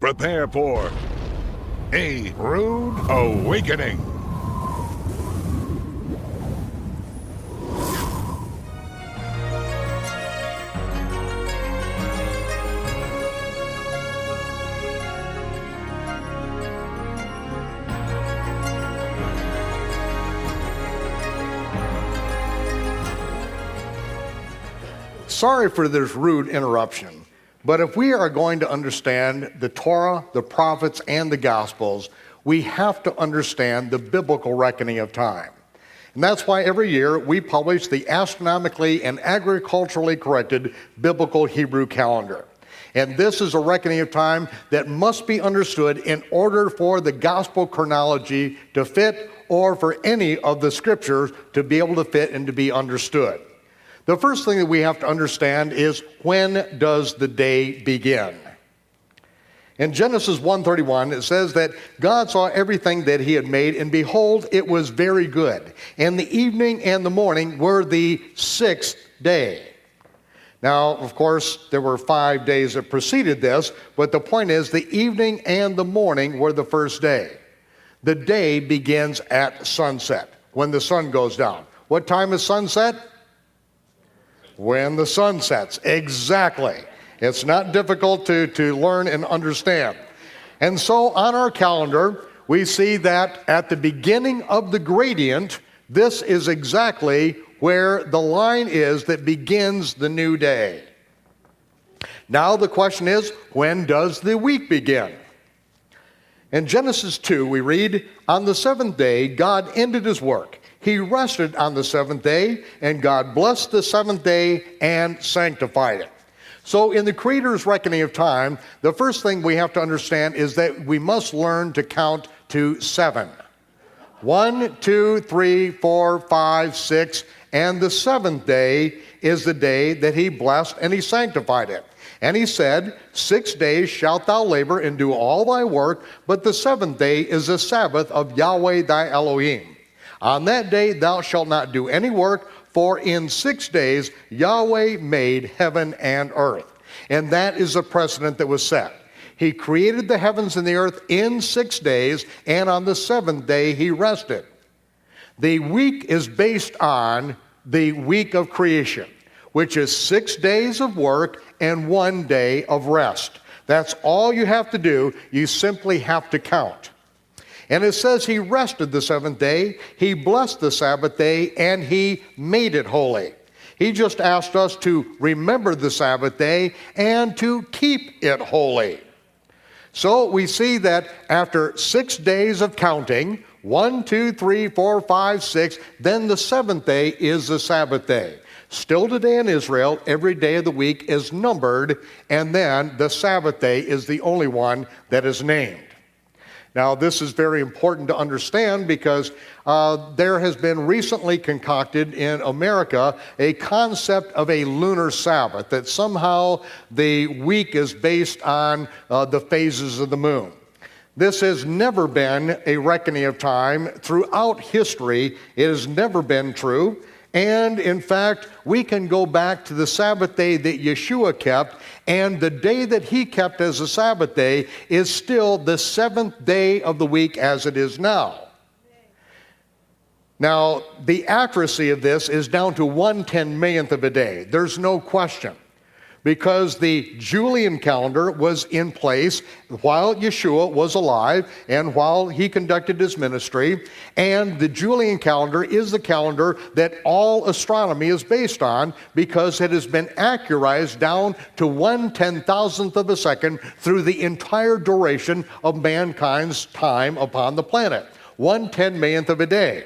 Prepare for a rude awakening. Sorry for this rude interruption, but if we are going to understand the Torah, the prophets, and the Gospels, we have to understand the biblical reckoning of time. And that's why every year we publish the astronomically and agriculturally corrected biblical Hebrew calendar. And this is a reckoning of time that must be understood in order for the gospel chronology to fit, or for any of the scriptures to be able to fit and to be understood. The first thing that we have to understand is, when does the day begin? In Genesis 1:31, it says that God saw everything that he had made, and behold, it was very good. And the evening and the morning were the sixth day. Now, of course, there were 5 days that preceded this, but the point is, the evening and the morning were the first day. The day begins at sunset, when the sun goes down. What time is sunset? When the sun sets, exactly. It's not difficult to learn and understand. And so on our calendar, we see that at the beginning of the gradient, this is exactly where the line is that begins the new day. Now the question is, when does the week begin? In Genesis 2, we read, "On the seventh day, God ended his work. He rested on the seventh day, and God blessed the seventh day and sanctified it." So in the Creator's reckoning of time, the first thing we have to understand is that we must learn to count to 7. 1, 2, 3, 4, 5, 6, and the seventh day is the day that he blessed and he sanctified it. And he said, 6 days shalt thou labor and do all thy work, but the seventh day is the Sabbath of Yahweh thy Elohim. On that day thou shalt not do any work, for in 6 days Yahweh made heaven and earth. And that is the precedent that was set. He created the heavens and the earth in 6 days, and on the seventh day he rested. The week is based on the week of creation, which is 6 days of work and 1 day of rest. That's all you have to do. You simply have to count. And it says he rested the seventh day, he blessed the Sabbath day, and he made it holy. He just asked us to remember the Sabbath day and to keep it holy. So we see that after 6 days of counting, 1, 2, 3, 4, 5, 6, then the seventh day is the Sabbath day. Still today in Israel, every day of the week is numbered, and then the Sabbath day is the only one that is named. Now, this is very important to understand because there has been recently concocted in America a concept of a lunar Sabbath, that somehow the week is based on the phases of the moon. This has never been a reckoning of time throughout history. It has never been true. And in fact, we can go back to the Sabbath day that Yeshua kept, and the day that he kept as a Sabbath day is still the seventh day of the week as it is now. Now, the accuracy of this is down to 1/10,000,000th of a day. There's no question. Because the Julian calendar was in place while Yeshua was alive and while he conducted his ministry. And the Julian calendar is the calendar that all astronomy is based on, because it has been accurized down to 1/10,000th of a second through the entire duration of mankind's time upon the planet. 1/10,000,000th of a day.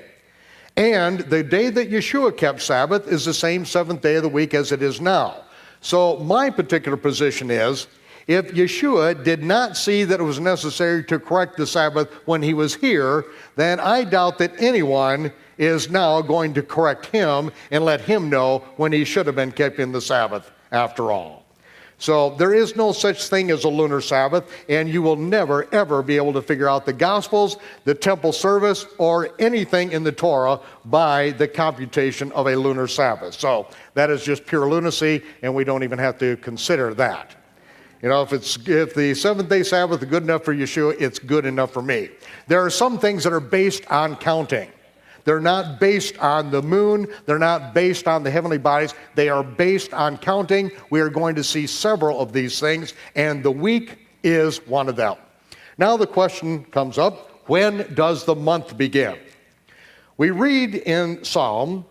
And the day that Yeshua kept Sabbath is the same seventh day of the week as it is now. So my particular position is, if Yeshua did not see that it was necessary to correct the Sabbath when he was here, then I doubt that anyone is now going to correct him and let him know when he should have been keeping the Sabbath after all. So there is no such thing as a lunar Sabbath, and you will never, ever be able to figure out the Gospels, the temple service, or anything in the Torah by the computation of a lunar Sabbath. So that is just pure lunacy, and we don't even have to consider that. You know, if the seventh-day Sabbath is good enough for Yeshua, it's good enough for me. There are some things that are based on counting. They're not based on the moon. They're not based on the heavenly bodies. They are based on counting. We are going to see several of these things, and the week is one of them. Now the question comes up, when does the month begin? We read in Psalm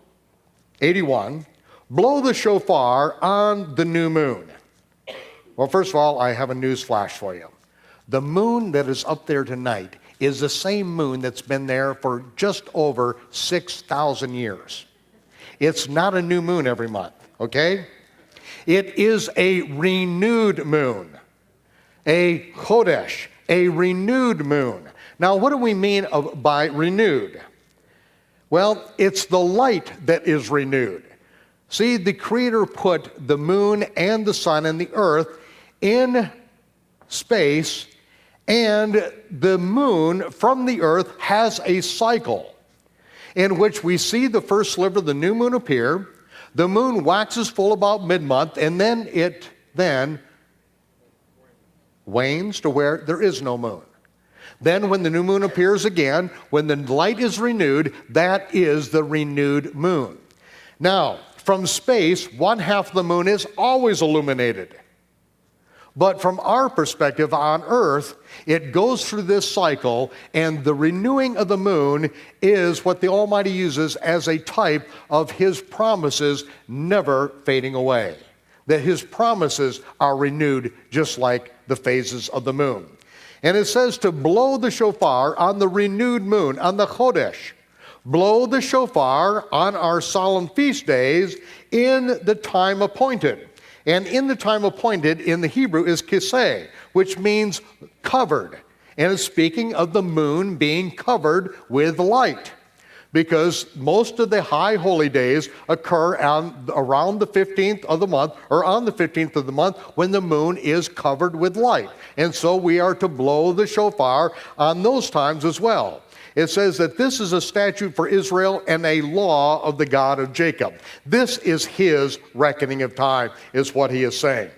81, blow the shofar on the new moon. Well, first of all, I have a news flash for you. The moon that is up there tonight is the same moon that's been there for just over 6,000 years. It's not a new moon every month, okay? It is a renewed moon, a chodesh, a renewed moon. Now, what do we mean by renewed? Well, it's the light that is renewed. See, the Creator put the moon and the sun and the earth in space, and the moon from the earth has a cycle in which we see the first sliver of the new moon appear. The moon waxes full about mid-month, and then it wanes to where there is no moon. Then when the new moon appears again, when the light is renewed, that is the renewed moon. Now, from space, one half of the moon is always illuminated. But from our perspective on earth, it goes through this cycle, and the renewing of the moon is what the Almighty uses as a type of His promises never fading away. That His promises are renewed just like the phases of the moon. And it says to blow the shofar on the renewed moon, on the chodesh. Blow the shofar on our solemn feast days in the time appointed. And in the time appointed in the Hebrew is kiseh, which means covered. And it's speaking of the moon being covered with light. Because most of the high holy days occur around the 15th of the month, or on the 15th of the month, when the moon is covered with light. And so we are to blow the shofar on those times as well. It says that this is a statute for Israel and a law of the God of Jacob. This is His reckoning of time, is what He is saying.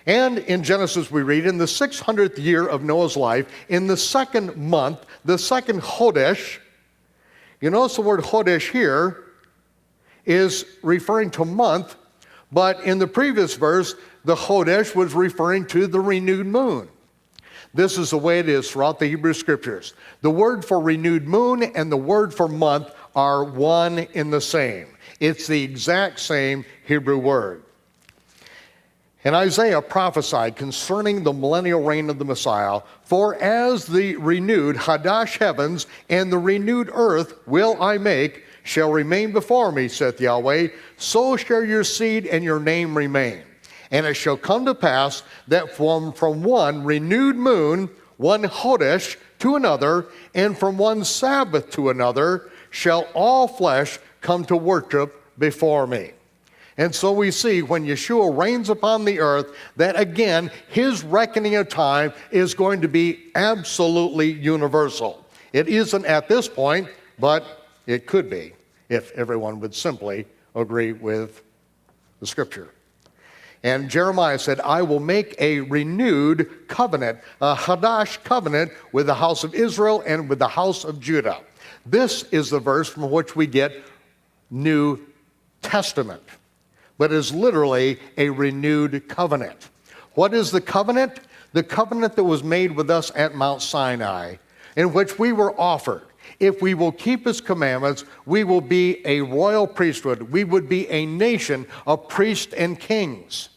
And in Genesis we read, in the 600th year of Noah's life, in the second month, the second chodesh, you notice the word chodesh here is referring to month, but in the previous verse, the chodesh was referring to the renewed moon. This is the way it is throughout the Hebrew Scriptures. The word for renewed moon and the word for month are one in the same. It's the exact same Hebrew word. And Isaiah prophesied concerning the millennial reign of the Messiah, for as the renewed Hadash heavens and the renewed earth will I make, shall remain before me, saith Yahweh, so shall your seed and your name remain. And it shall come to pass that from one renewed moon, one chodesh to another, and from one Sabbath to another, shall all flesh come to worship before me. And so we see when Yeshua reigns upon the earth that again, His reckoning of time is going to be absolutely universal. It isn't at this point, but it could be if everyone would simply agree with the Scripture. And Jeremiah said, I will make a renewed covenant, a Hadash covenant with the house of Israel and with the house of Judah. This is the verse from which we get New Testament, but is literally a renewed covenant. What is the covenant? The covenant that was made with us at Mount Sinai, in which we were offered. If we will keep His commandments, we will be a royal priesthood. We would be a nation of priests and kings.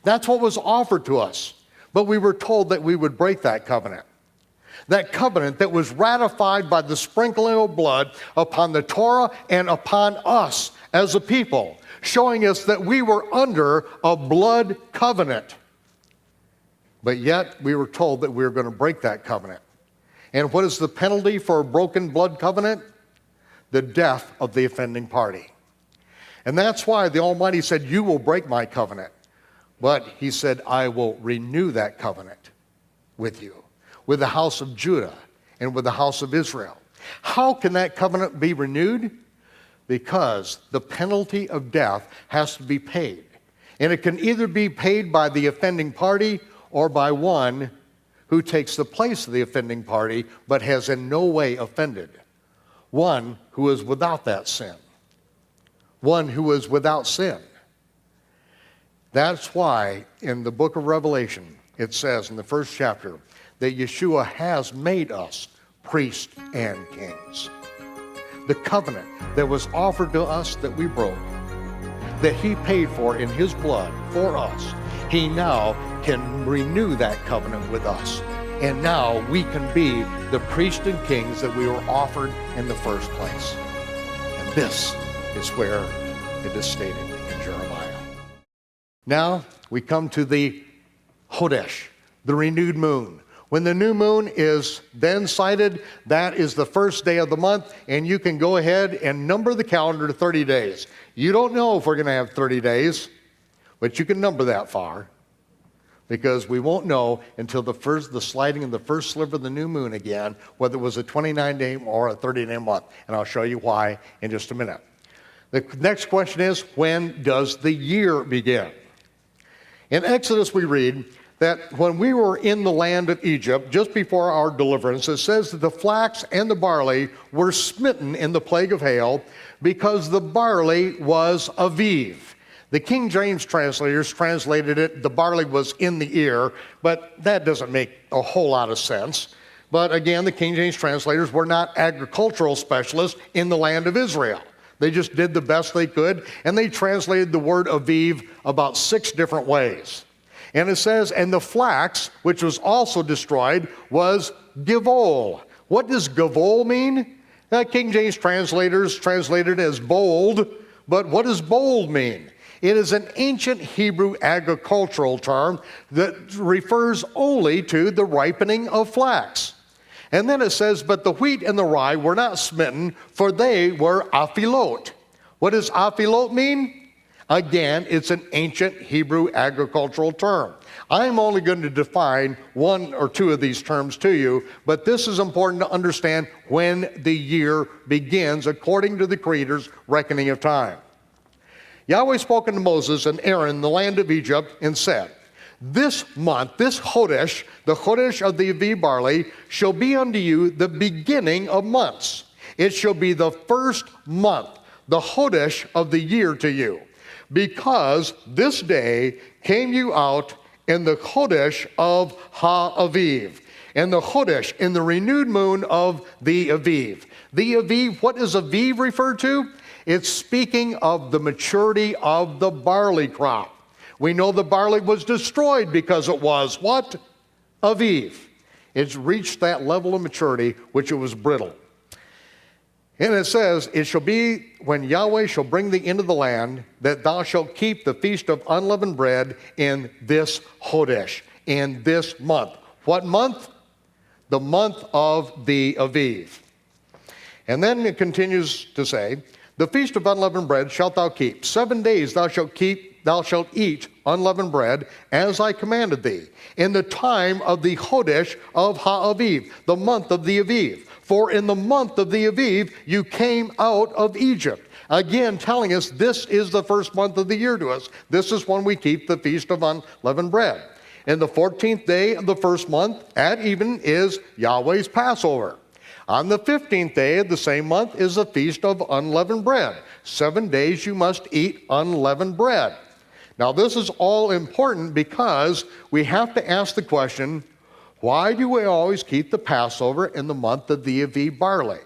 That's what was offered to us. But we were told that we would break that covenant. That covenant that was ratified by the sprinkling of blood upon the Torah and upon us as a people, showing us that we were under a blood covenant. But yet we were told that we were going to break that covenant. And what is the penalty for a broken blood covenant? The death of the offending party. And that's why the Almighty said, you will break my covenant. But He said, I will renew that covenant with you, with the house of Judah and with the house of Israel. How can that covenant be renewed? Because the penalty of death has to be paid. And it can either be paid by the offending party or by one who takes the place of the offending party but has in no way offended. One who is without that sin. One who is without sin. That's why in the book of Revelation, it says in the first chapter that Yeshua has made us priests and kings. The covenant that was offered to us that we broke, that he paid for in his blood for us, he now can renew that covenant with us. And now we can be the priests and kings that we were offered in the first place. And this is where it is stated in Jeremiah. Now we come to the Chodesh, the renewed moon. When the new moon is then sighted, that is the first day of the month, and you can go ahead and number the calendar to 30 days. You don't know if we're going to have 30 days, but you can number that far, because we won't know until the sliding of the first sliver of the new moon again, whether it was a 29-day or a 30-day month, and I'll show you why in just a minute. The next question is, when does the year begin? In Exodus we read that when we were in the land of Egypt, just before our deliverance, it says that the flax and the barley were smitten in the plague of hail because the barley was aviv. The King James translators translated it, the barley was in the ear, but that doesn't make a whole lot of sense. But again, the King James translators were not agricultural specialists in the land of Israel. They just did the best they could, and they translated the word aviv about 6 different ways. And it says, and the flax, which was also destroyed, was givol. What does givol mean? King James translators translated it as bold, but what does bold mean? It is an ancient Hebrew agricultural term that refers only to the ripening of flax. And then it says, but the wheat and the rye were not smitten, for they were aphilot. What does aphilot mean? Again, it's an ancient Hebrew agricultural term. I'm only going to define 1 or 2 of these terms to you, but this is important to understand when the year begins according to the Creator's reckoning of time. Yahweh spoke unto Moses and Aaron in the land of Egypt and said, this month, this Chodesh, the Chodesh of the Aviv barley, shall be unto you the beginning of months. It shall be the first month, the Chodesh of the year to you. Because this day came you out in the Chodesh of Ha-Aviv, and the Chodesh in the renewed moon of the Aviv. The Aviv, what does Aviv refer to? It's speaking of the maturity of the barley crop. We know the barley was destroyed because it was what? Aviv. It's reached that level of maturity which it was brittle. And it says, it shall be when Yahweh shall bring thee into the land that thou shalt keep the feast of unleavened bread in this Chodesh, in this month. What month? The month of the Aviv. And then it continues to say, the feast of unleavened bread shalt thou keep. 7 days thou shalt eat unleavened bread as I commanded thee, in the time of the Chodesh of Ha-Aviv, the month of the Aviv. For in the month of the Aviv you came out of Egypt. Again, telling us this is the first month of the year to us. This is when we keep the feast of unleavened bread. And the 14th day of the first month at even is Yahweh's Passover. On the 15th day of the same month is the feast of unleavened bread. 7 days you must eat unleavened bread. Now this is all important because we have to ask the question, why do we always keep the Passover in the month of the Aviv barley?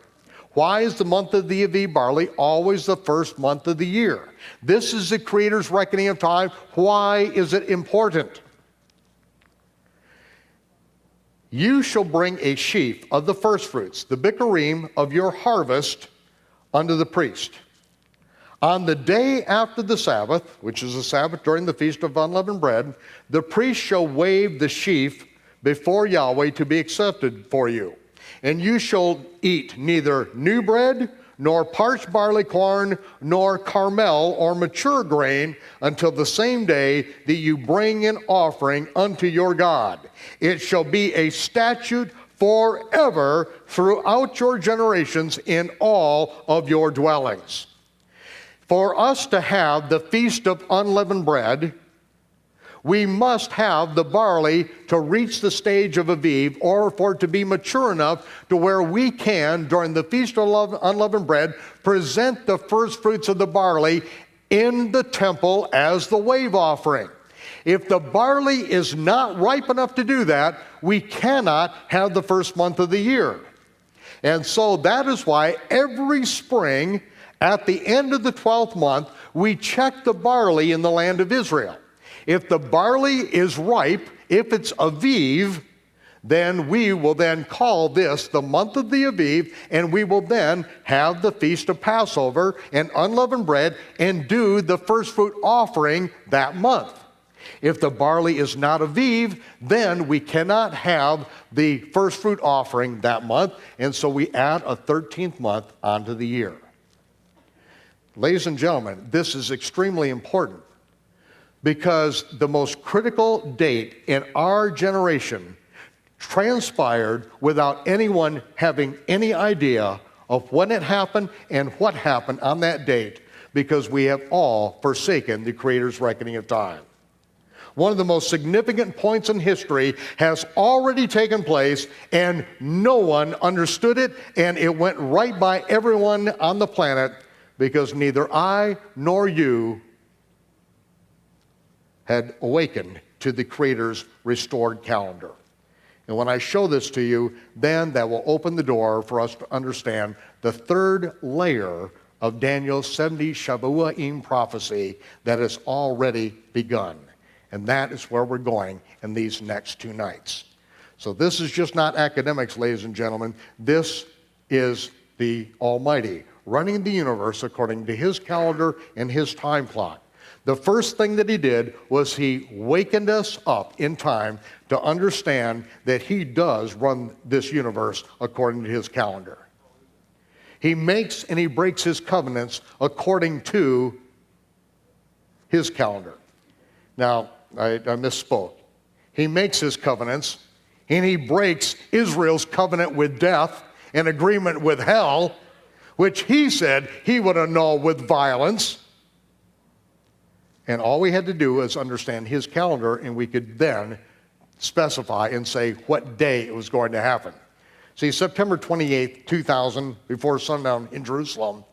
Why is the month of the Aviv barley always the first month of the year? This is the Creator's reckoning of time. Why is it important? You shall bring a sheaf of the firstfruits, the bikurim of your harvest, unto the priest. On the day after the Sabbath, which is the Sabbath during the Feast of Unleavened Bread, the priest shall wave the sheaf before Yahweh to be accepted for you. And you shall eat neither new bread, nor parched barley corn, nor carmel or mature grain, until the same day that you bring an offering unto your God. It shall be a statute forever throughout your generations in all of your dwellings. For us to have the Feast of Unleavened Bread, We must have the barley to reach the stage of Aviv, or for it to be mature enough to where we can, during the Feast of Unleavened Bread, present the first fruits of the barley in the temple as the wave offering. If the barley is not ripe enough to do that, we cannot have the first month of the year. And so that is why every spring, at the end of the 12th month, we check the barley in the land of Israel. If the barley is ripe, if it's Aviv, then we will then call this the month of the Aviv, and we will then have the Feast of Passover and unleavened bread and do the first fruit offering that month. If the barley is not Aviv, then we cannot have the first fruit offering that month, and so we add a 13th month onto the year. Ladies and gentlemen, this is extremely important because the most critical date in our generation transpired without anyone having any idea of when it happened and what happened on that date, because we have all forsaken the Creator's reckoning of time. One of the most significant points in history has already taken place, and no one understood it, and it went right by everyone on the planet, because neither I nor you had awakened to the Creator's restored calendar. And when I show this to you, then that will open the door for us to understand the third layer of Daniel's 70 Shavuot prophecy that has already begun. And that is where we're going in these next 2 nights. So this is just not academics, ladies and gentlemen. This is the Almighty running the universe according to His calendar and His time clock. The first thing that He did was He wakened us up in time to understand that He does run this universe according to His calendar. He makes and He breaks His covenants according to His calendar. Now, I misspoke. He makes His covenants, and He breaks Israel's covenant with death and agreement with hell, which He said He would annul with violence. And all we had to do was understand His calendar, and we could then specify and say what day it was going to happen. See, September 28th, 2000, before sundown in Jerusalem.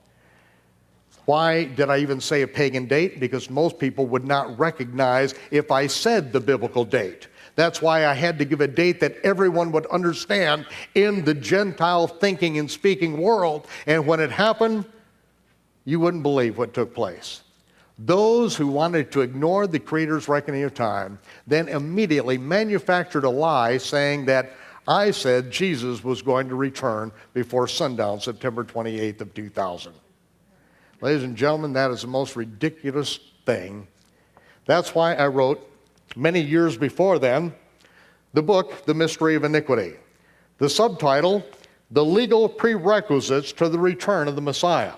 Why did I even say a pagan date? Because most people would not recognize if I said the biblical date. That's why I had to give a date that everyone would understand in the Gentile thinking and speaking world. And when it happened, you wouldn't believe what took place. Those who wanted to ignore the Creator's reckoning of time then immediately manufactured a lie saying that I said Jesus was going to return before sundown, September 28th of 2000. Ladies and gentlemen, that is the most ridiculous thing. That's why I wrote, many years before then, the book, The Mystery of Iniquity. The subtitle, The Legal Prerequisites to the Return of the Messiah.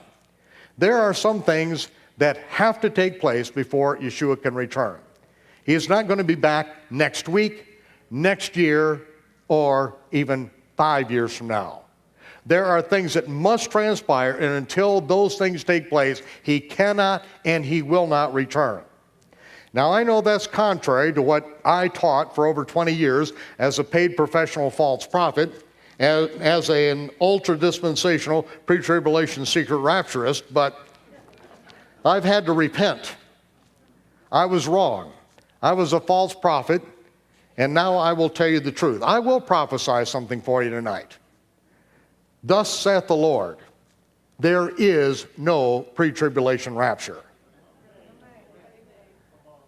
There are some things that have to take place before Yeshua can return. He is not going to be back next week, next year, or even 5 years from now. There are things that must transpire, and until those things take place, He cannot and He will not return. Now, I know that's contrary to what I taught for over 20 years as a paid professional false prophet, as an ultra-dispensational pre-tribulation secret rapturist, but I've had to repent. I was wrong. I was a false prophet, and now I will tell you the truth. I will prophesy something for you tonight. Thus saith the Lord, there is no pre-tribulation rapture.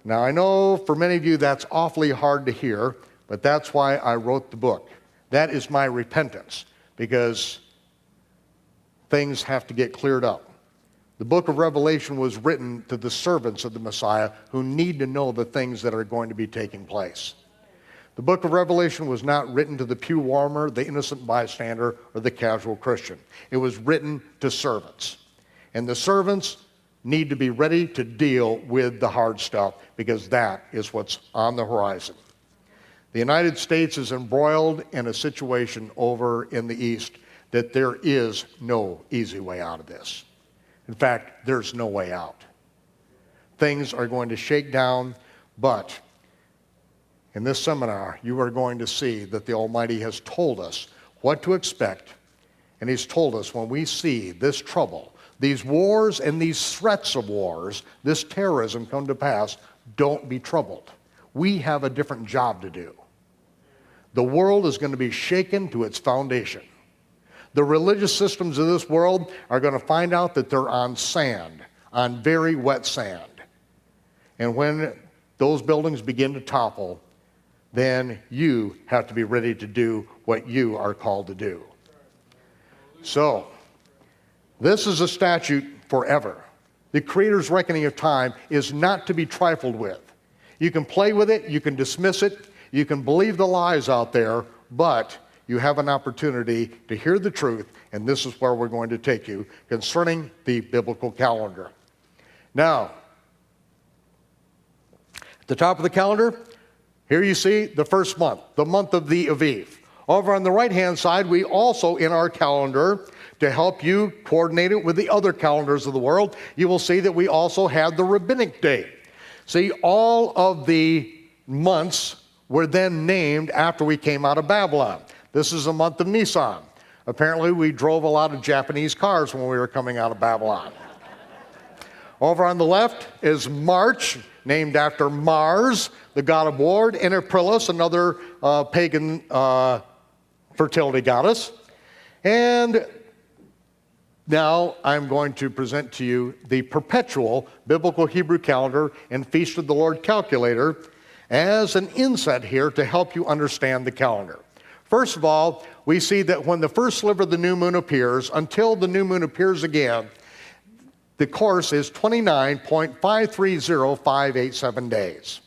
Now, I know for many of you that's awfully hard to hear, but that's why I wrote the book. That is my repentance, because things have to get cleared up. The book of Revelation was written to the servants of the Messiah who need to know the things that are going to be taking place. The book of Revelation was not written to the pew warmer, the innocent bystander, or the casual Christian. It was written to servants. And the servants need to be ready to deal with the hard stuff, because that is what's on the horizon. The United States is embroiled in a situation over in the East that there is no easy way out of this. In fact, there's no way out. Things are going to shake down, but In this seminar, you are going to see that the Almighty has told us what to expect, and He's told us when we see this trouble, these wars and these threats of wars, this terrorism come to pass, don't be troubled. We have a different job to do. The world is going to be shaken to its foundation. The religious systems of this world are going to find out that they're on sand, on very wet sand. And when those buildings begin to topple, then you have to be ready to do what you are called to do. So, this is a statute forever. The Creator's reckoning of time is not to be trifled with. You can play with it, you can dismiss it, you can believe the lies out there, but you have an opportunity to hear the truth, and this is where we're going to take you concerning the biblical calendar. Now, at the top of the calendar, here you see the first month, the month of the Aviv. Over on the right-hand side, we also, in our calendar, to help you coordinate it with the other calendars of the world, you will see that we also have the rabbinic date. See, all of the months were then named after we came out of Babylon. This is the month of Nisan. Apparently, we drove a lot of Japanese cars when we were coming out of Babylon. Over on the left is March, named after Mars, the god of war, and Aprilis, another pagan fertility goddess. And now I'm going to present to you the Perpetual Biblical Hebrew Calendar and Feast of the Lord calculator as an inset here to help you understand the calendar. First of all, we see that when the first sliver of the new moon appears, until the new moon appears again, the course is 29.530587 days.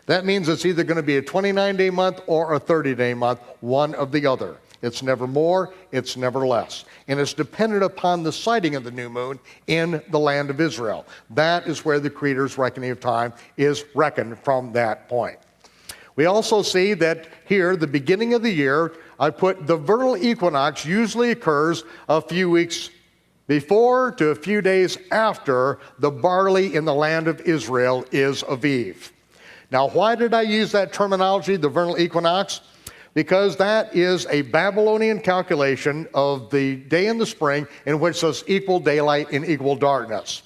That means it's either going to be a 29-day month or a 30-day month, one of the other. It's never more, it's never less. And it's dependent upon the sighting of the new moon in the land of Israel. That is where the Creator's reckoning of time is reckoned from that point. We also see that here, the beginning of the year, I put the vernal equinox usually occurs a few weeks before to a few days after the barley in the land of Israel is Aviv. Now, why did I use that terminology, the vernal equinox? Because that is a Babylonian calculation of the day in the spring in which there's equal daylight and equal darkness.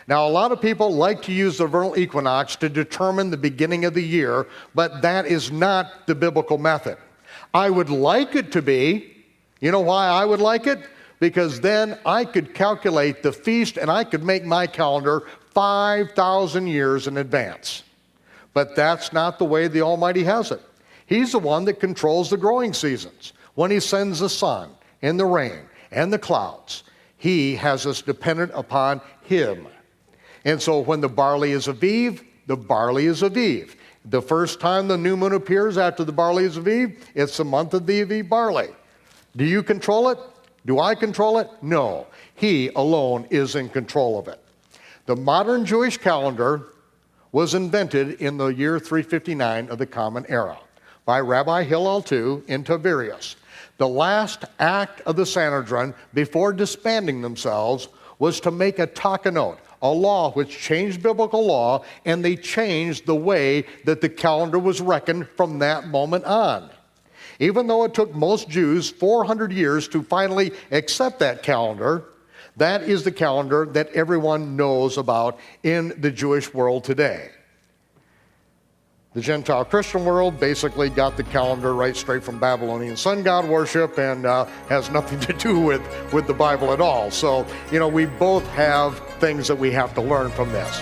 Now, a lot of people like to use the vernal equinox to determine the beginning of the year, but that is not the biblical method. I would like it to be. You know why I would like it? Because then I could calculate the feast and I could make my calendar 5,000 years in advance. But that's not the way the Almighty has it. He's the one that controls the growing seasons. When He sends the sun and the rain and the clouds, He has us dependent upon Him. And so when the barley is Aviv, the barley is Aviv. The first time the new moon appears after the barley is Aviv, it's the month of the Aviv barley. Do you control it? Do I control it? No. He alone is in control of it. The modern Jewish calendar was invented in the year 359 of the Common Era by Rabbi Hillel II in Tiberias. The last act of the Sanhedrin before disbanding themselves was to make a takanot, a law which changed biblical law, and they changed the way that the calendar was reckoned from that moment on. Even though it took most Jews 400 years to finally accept that calendar, that is the calendar that everyone knows about in the Jewish world today. The Gentile Christian world basically got the calendar right straight from Babylonian sun god worship and has nothing to do with the Bible at all. So, we both have things that we have to learn from this.